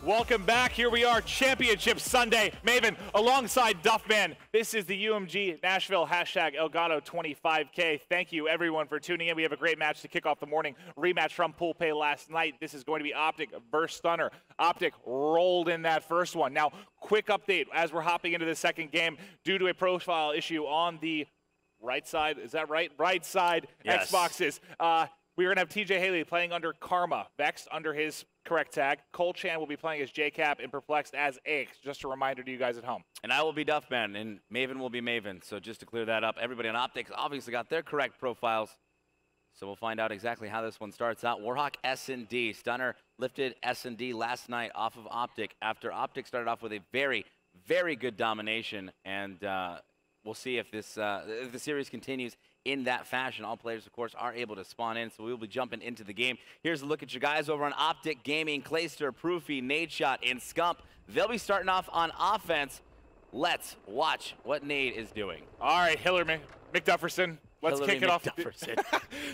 Welcome back. Here we are, Championship Sunday. Maven alongside Duffman. This is the UMG Nashville hashtag Elgato25K. Thank you, everyone, for tuning in. We have a great match to kick off the morning. Rematch from Pool Pay last night. This is going to be OpTic versus Stunner. OpTic rolled in that first one. Now, quick update as we're hopping into the second game due to a profile issue on the right side. Is that right? Right side yes. Xboxes. We're going to have TJ Haley playing under Karma, Vexed under his correct tag. Cole Chan will be playing as JCap and Perplexed as Aches. Just a reminder to you guys at home. And I will be Duffman, and Maven will be Maven. So just to clear that up, everybody on OpTic obviously got their correct profiles. So we'll find out exactly how this one starts out. Warhawk S&D. Stunner lifted S&D last night off of OpTic after OpTic started off with a very, very good domination. And we'll see if this if the series continues in that fashion. All players, of course, are able to spawn in, so we'll be jumping into the game. Here's a look at your guys over on OpTic Gaming. Clayster, Proofy, Nadeshot, and Scump. They'll be starting off on offense. Let's watch what Nade is doing. All right, Hillary McDufferson. Let's kick it off.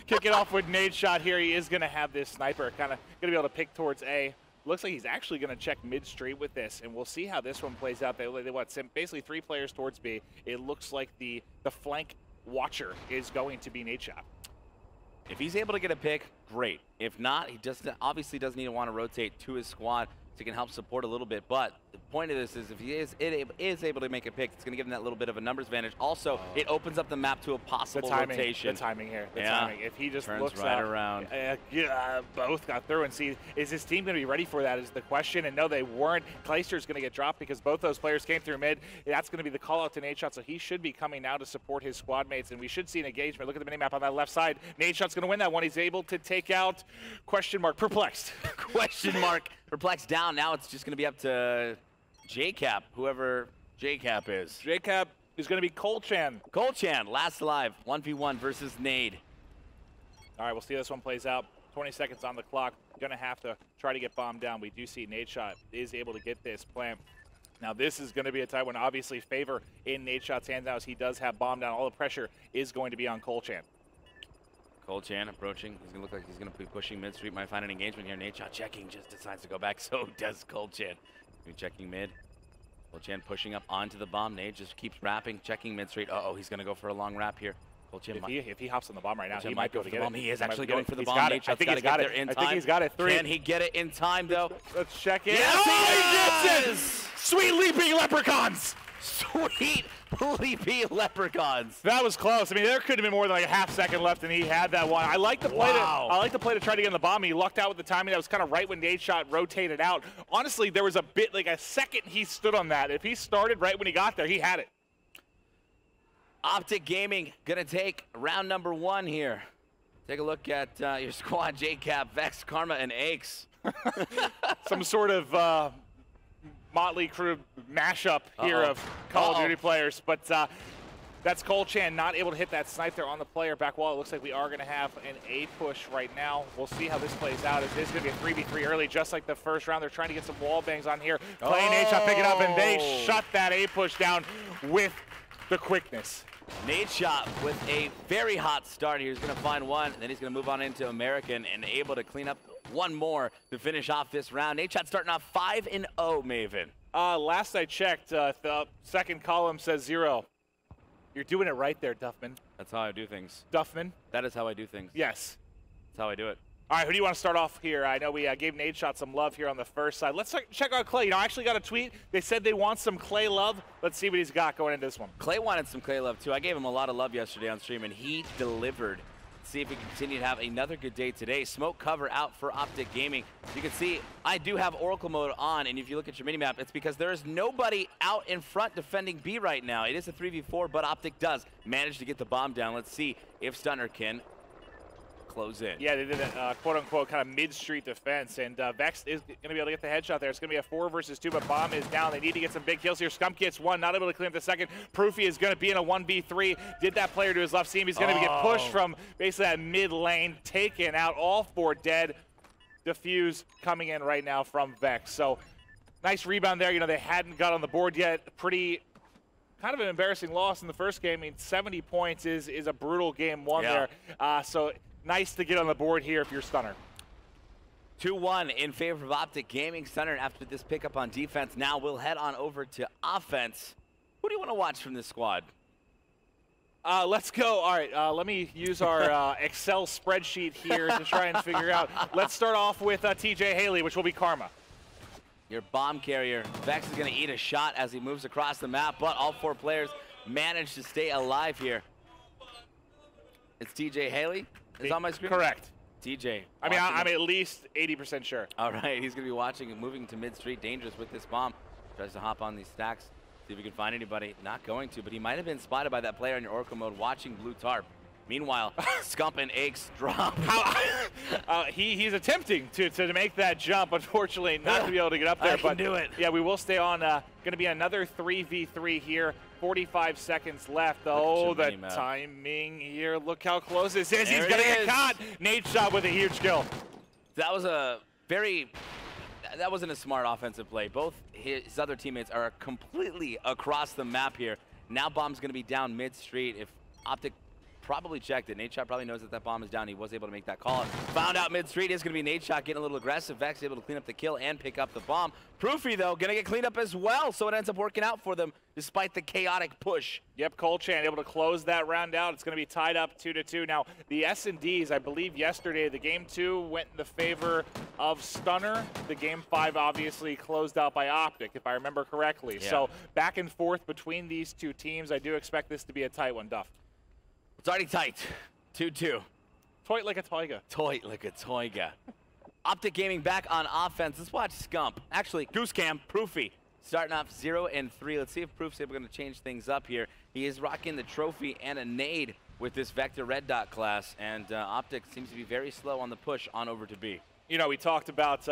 Kick it off with Nadeshot here. He is going to have this sniper, kind of going to be able to pick towards A. Looks like he's actually going to check mid-street with this, and we'll see how this one plays out. They sent basically 3 players towards B. It looks like the flank watcher is going to be Nadeshot. If he's able to get a pick, great. If not, he just obviously doesn't need to want to rotate to his squad so he can help support a little bit. But the point of this is if he is able to make a pick, it's going to give him that little bit of a numbers advantage. Also, it opens up the map to a possible rotation. The timing here. The timing. If he just turns looks right around. Both got through and see, is this team going to be ready for that is the question. And no, they weren't. Clayster's going to get dropped because both those players came through mid. That's going to be the call out to Nadeshot, so he should be coming now to support his squad mates. And we should see an engagement. Look at the minimap on that left side. Nadeshot's going to win that one. He's able to take out Perplexed. Perplexed down. Now it's just going to be up to JCap, whoever JCap is. JCap is going to be Cole Chan. Cole Chan, last alive, 1v1 versus Nade. All right, we'll see how this one plays out. 20 seconds on the clock. Going to have to try to get bombed down. We do see Nadeshot is able to get this plant. Now, this is going to be a tight one. Obviously, favor in Nadeshot's hands now as he does have bomb down. All the pressure is going to be on Cole Chan. Cole Chan approaching. He's going to look like he's going to be pushing mid-street. Might find an engagement here. Nadeshot checking, just decides to go back. So does Cole Chan. Checking mid. Cole Chan pushing up onto the bomb. Nade just keeps wrapping, checking mid-street. Uh-oh, he's going to go for a long wrap here. Cole Chan if he hops on the bomb right now, he might go to get it. He is actually going for the bomb. I think he's got it. I think he's got it. 3. Can he get it in time, though? Let's check it. Yes, he gets it! Sweet leaping leprechauns! Sweet leapy leprechauns. That was close. I mean, there could have been more than like a half second left, and he had that one. I like the play. I like the play to try to get in the bomb. He lucked out with the timing. That was kind of right when Nadeshot rotated out. Honestly, there was a bit like a second he stood on that. If he started right when he got there, he had it. OpTic Gaming gonna take round number 1 here. Take a look at your squad: JCap, Vex, Karma, and Aches. Some sort of motley crew mashup here of Call of Duty players, but that's Cole Chan not able to hit that snipe there on the player back wall. It looks like we are going to have an A push right now. We'll see how this plays out. Is this going to be a 3v3 early, just like the first round? They're trying to get some wall bangs on here. Clay and Nadeshot pick it up, and they shut that A push down with the quickness. Nadeshot with a very hot start here. He's going to find one, and then he's going to move on into American and able to clean up one more to finish off this round. Nadeshot starting off 5-0, Maven. Last I checked, the second column says 0. You're doing it right there, Duffman. That's how I do things. Duffman? That is how I do things. Yes. That's how I do it. All right, who do you want to start off here? I know we gave Nadeshot some love here on the first side. Let's check out Clay. You know, I actually got a tweet. They said they want some Clay love. Let's see what he's got going into this one. Clay wanted some Clay love, too. I gave him a lot of love yesterday on stream, and he delivered. See if we can continue to have another good day today. Smoke cover out for OpTic Gaming. You can see I do have Oracle mode on, and if you look at your minimap, it's because there is nobody out in front defending B right now. It is a 3v4, but OpTic does manage to get the bomb down. Let's see if Stunner can close in. Yeah, they did a quote-unquote kind of mid-street defense, and Vex is going to be able to get the headshot there. It's going to be a 4 versus 2, but bomb is down. They need to get some big kills here. Scump gets 1, not able to clean up the second. Proofy is going to be in a 1v3. Did that player to his left seam. He's going to get pushed from basically that mid lane, taken out, all 4 dead. Diffuse coming in right now from Vex. So nice rebound there. You know, they hadn't got on the board yet. Pretty kind of an embarrassing loss in the first game. I mean, 70 points is a brutal game 1 there. So nice to get on the board here if you're Stunner. 2-1 in favor of OpTic Gaming. Stunner, after this pickup on defense, now we'll head on over to offense. Who do you want to watch from this squad? Let's go. All right, let me use our Excel spreadsheet here to try and figure out. Let's start off with TJ Haley, which will be Karma. Your bomb carrier. Vex is going to eat a shot as he moves across the map, but all 4 players manage to stay alive here. It's TJ Haley is on my screen? Correct. TJ. I mean, I'm at least 80% sure. All right, he's going to be watching and moving to mid-street. Dangerous with this bomb. Tries to hop on these stacks. See if he can find anybody. Not going to, but he might have been spotted by that player in your Orca mode watching Blue Tarp. Meanwhile, Scump and Aches drop. He's attempting to make that jump. Unfortunately, not to be able to get up there. But do it. Yeah, we will stay on. Going to be another 3v3 here. 45 seconds left. Oh, the timing here. Look how close this is. He's going to get caught. Nate shot with a huge kill. That was that wasn't a smart offensive play. Both his other teammates are completely across the map here. Now bomb's going to be down mid-street. If OpTic probably checked it. Nadeshot probably knows that that bomb is down. He was able to make that call. Found out mid-street is going to be Nadeshot getting a little aggressive. Vex able to clean up the kill and pick up the bomb. Proofy, though, going to get cleaned up as well, so it ends up working out for them despite the chaotic push. Yep, Colchan able to close that round out. It's going to be tied up 2-2. Now, the S&Ds, I believe yesterday, the game 2 went in the favor of Stunner. The game 5 obviously closed out by OpTic, if I remember correctly. Yeah. So back and forth between these two teams. I do expect this to be a tight one, Duff. It's already tight. 2-2. Toit like a toiga. Toit like a toiga. OpTic Gaming back on offense. Let's watch Scump. Actually, Goose Cam, Proofy. Starting off 0-3. Let's see if Proof's going to change things up here. He is rocking the trophy and a nade with this Vector Red Dot class, and OpTic seems to be very slow on the push on over to B. You know, we talked about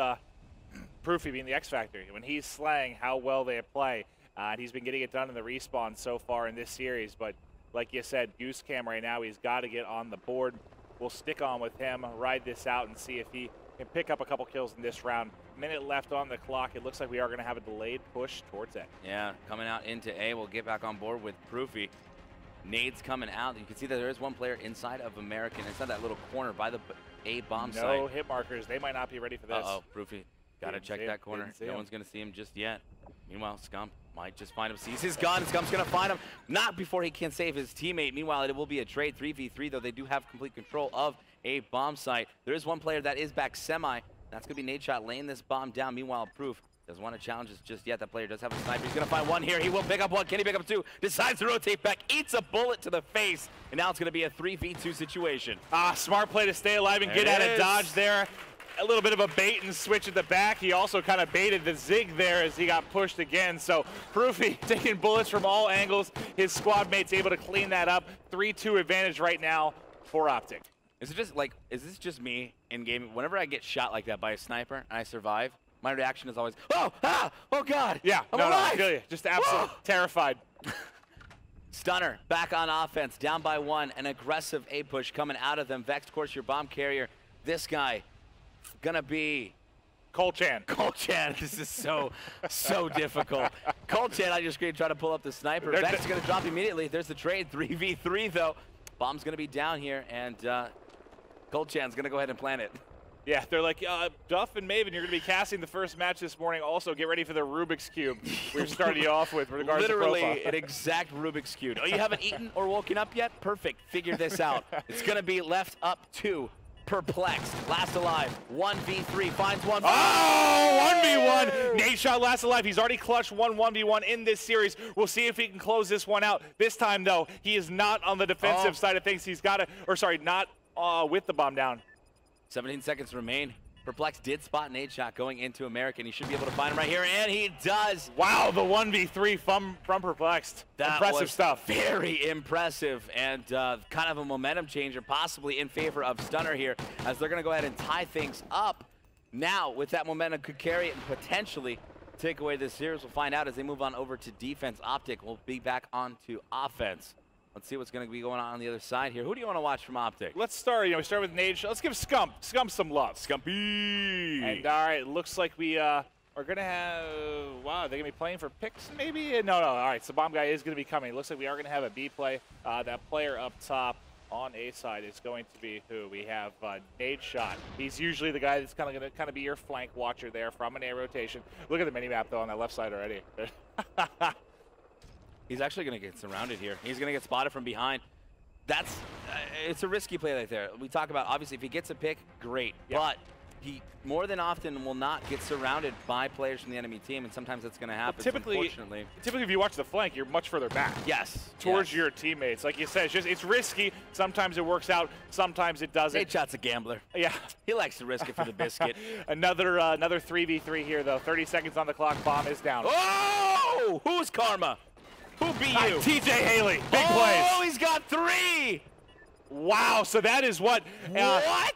Proofy being the X Factor. When he's slaying, how well they play. And he's been getting it done in the respawn so far in this series, but like you said, Goose Cam right now, he's got to get on the board. We'll stick on with him, ride this out, and see if he can pick up a couple kills in this round. Minute left on the clock. It looks like we are going to have a delayed push towards A. Yeah, coming out into A. We'll get back on board with Proofy. Nade's coming out. You can see that there is one player inside of American, inside that little corner by the A bomb site. No hit markers. They might not be ready for this. Uh-oh, Proofy. Got to check that corner. No one's going to see him just yet. Meanwhile, Scump might just find him. Sees his gun. Scump's going to find him. Not before he can save his teammate. Meanwhile, it will be a trade 3v3, though they do have complete control of a bomb site. There is one player that is back semi. That's going to be Nadeshot laying this bomb down. Meanwhile, Proof doesn't want to challenge this just yet. That player does have a sniper. He's going to find one here. He will pick up one. Can he pick up 2? Decides to rotate back. Eats a bullet to the face. And now it's going to be a 3v2 situation. Smart play to stay alive and get out of dodge there. A little bit of a bait and switch at the back. He also kind of baited the zig there as he got pushed again. So Proofy taking bullets from all angles. His squad mate's able to clean that up. 3-2 advantage right now for OpTic. Is it just like, is this just me in game? Whenever I get shot like that by a sniper and I survive, my reaction is always, oh God. Yeah, I'm alive. I feel you. Just absolutely terrified. Stunner back on offense, down by 1. An aggressive A push coming out of them. Vex, of course, your bomb carrier. This guy gonna be Colchan. This is so difficult. Colchan, I just try to pull up the sniper. Vex is gonna drop immediately. There's the trade, 3v3 though. Bomb's gonna be down here, and Colchan's gonna go ahead and plant it. Yeah, they're like, Duff and Maven, you're gonna be casting the first match this morning. Also, get ready for the Rubik's Cube we're starting you off with regards Literally to profile. An exact Rubik's Cube. Oh, you haven't eaten or woken up yet? Perfect, figure this out. It's gonna be left up 2. Perplexed, last alive, 1v3, finds one. Oh, 1v1. Nadeshot last alive. He's already clutched 1v1 in this series. We'll see if he can close this one out. This time, though, he is not on the defensive side of things. He's got to, or sorry, not with the bomb down. 17 seconds remain. Perplexed did spot Nadeshot going into American. He should be able to find him right here, and he does. Wow, the 1v3 from Perplexed. That impressive stuff. Very impressive, and kind of a momentum changer, possibly in favor of Stunner here, as they're going to go ahead and tie things up. Now, with that momentum, could carry it and potentially take away this series. We'll find out as they move on over to defense. OpTic will be back onto offense. Let's see what's going to be going on the other side here. Who do you want to watch from OpTic? Let's start, we start with Nade. Let's give Scump some love. Scumpy! And all right, it looks like we are going to have, wow, they're going to be playing for picks maybe? No, all right, so Bomb Guy is going to be coming. It looks like we are going to have a B play. That player up top, on A side is going to be who? We have Nade Shot. He's usually the guy that's kind of going to be your flank watcher there from an A rotation. Look at the mini map though on that left side already. He's actually going to get surrounded here. He's going to get spotted from behind. That's it's a risky play right there. We talk about, obviously, if he gets a pick, great. Yep. But he more than often will not get surrounded by players from the enemy team, and sometimes that's going to happen, unfortunately. Typically, if you watch the flank, you're much further back. Yes. Towards your teammates. Like you said, it's risky. Sometimes it works out. Sometimes it doesn't. Nade Shot's a gambler. Yeah. He likes to risk it for the biscuit. Another 3v3 here, though. 30 seconds on the clock. Bomb is down. Oh! Who's Karma? Who beat you? TJ Haley. Big plays. Oh, he's got 3! Wow, so that is what?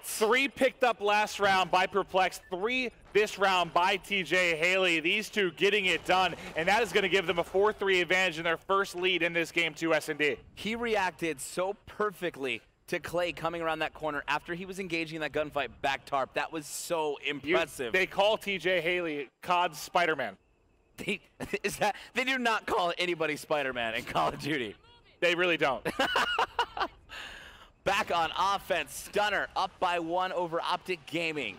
3 picked up last round by Perplex, 3 this round by TJ Haley. These two getting it done, and that is going to give them a 4-3 advantage in their first lead in this game to S&D. He reacted so perfectly to Clay coming around that corner after he was engaging in that gunfight back tarp. That was so impressive. They call TJ Haley COD Spider-Man. They do not call anybody Spider-Man in Call of Duty. They really don't. Back on offense, Stunner up by 1 over OpTic Gaming.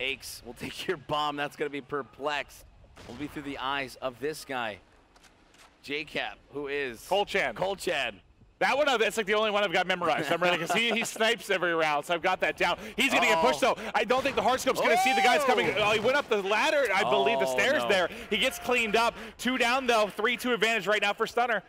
Aches will take your bomb. That's going to be Perplexed. Will be through the eyes of this guy, JCap, who is Colchan. That one, that's like the only one I've got memorized. I'm ready because he snipes every round, so I've got that down. He's going to get pushed, though. I don't think the Hardscope's going to see the guys coming. Oh, he went up the ladder, I believe, the stairs there. He gets cleaned up. 2 down, though. 3-2 advantage right now for Stunner.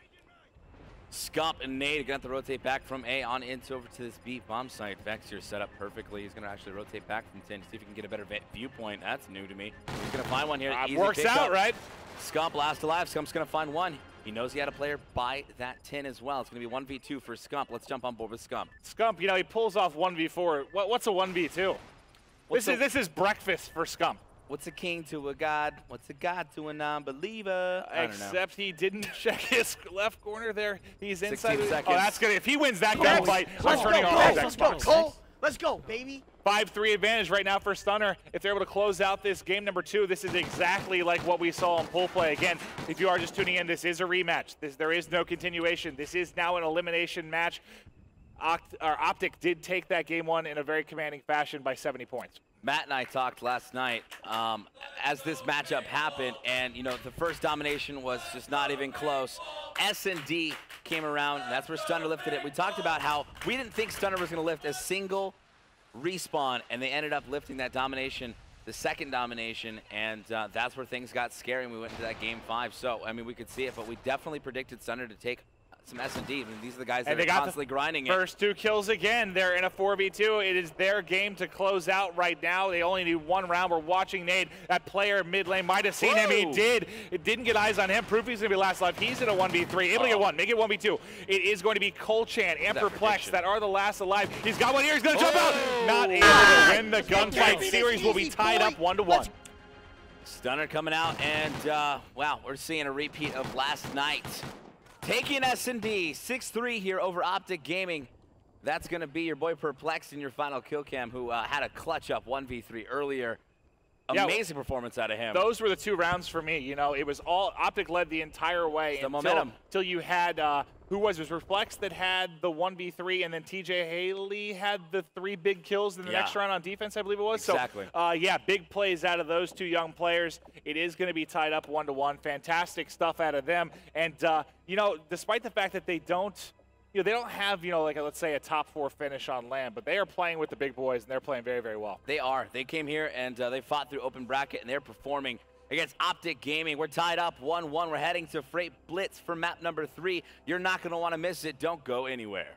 Scump and Nade are going to have to rotate back from A on into over to this B bomb site. Vex here set up perfectly. He's going to actually rotate back from 10 to see if he can get a better viewpoint. That's new to me. He's going to find one here. Works out, right? Scump last alive. Scump's going to find one. He knows he had a player by that 10 as well. It's going to be 1v2 for Scump. Let's jump on board with Scump. Scump, he pulls off 1v4. What's a 1v2? This is breakfast for Scump. What's a king to a god? What's a god to a non-believer? Except he didn't check his left corner there. He's inside. 16 seconds. Oh, that's good. If he wins that gunfight, I'm turning on his Xbox. Let's go, baby. 5-3 advantage right now for Stunner. If they're able to close out this game number 2, this is exactly like what we saw in pool play. Again, if you are just tuning in, this is a rematch. There is no continuation. This is now an elimination match. OpTic did take that game 1 in a very commanding fashion by 70 points. Matt and I talked last night as this matchup happened, and the first domination was just not even close. S&D came around, and that's where Stunner lifted it. We talked about how we didn't think Stunner was going to lift a single respawn, and they ended up lifting that domination, the second domination, and that's where things got scary, and we went into that game 5. So, I mean, we could see it, but we definitely predicted Stunner to take some S&D. I mean, these are the guys that are constantly grinding it. First 2 kills again. They're in a 4v2. It is their game to close out right now. They only need 1 round. We're watching Nade. That player mid lane might have seen him. He did. It didn't get eyes on him. Proofy's going to be last alive. He's in a 1v3. Able to get 1. Make it 1v2. It is going to be Colchan and Perplex that are the last alive. He's got one here. He's going to jump out. Not able to win the gunfight. Series will be tied up 1-1. Stunner coming out, and wow, we're seeing a repeat of last night. Taking S&D 6-3 here over OpTic Gaming. That's going to be your boy Perplexed in your final kill cam, who had a clutch up 1v3 earlier. Amazing performance out of him. Those were the 2 rounds for me. It was all OpTic led the entire way until you had who was it? Perplexed that had the 1v3, and then TJ Haley had the 3 big kills in the next round on defense, I believe it was. Exactly. So, yeah, big plays out of those 2 young players. It is going to be tied up 1-1. Fantastic stuff out of them. And, despite the fact that they don't, they don't have, let's say a top 4 finish on land, but they are playing with the big boys, and they're playing very, very well. They are. They came here, and they fought through open bracket, and they're performing against OpTic Gaming. We're tied up 1-1. We're heading to Freight Blitz for map number 3. You're not going to want to miss it. Don't go anywhere.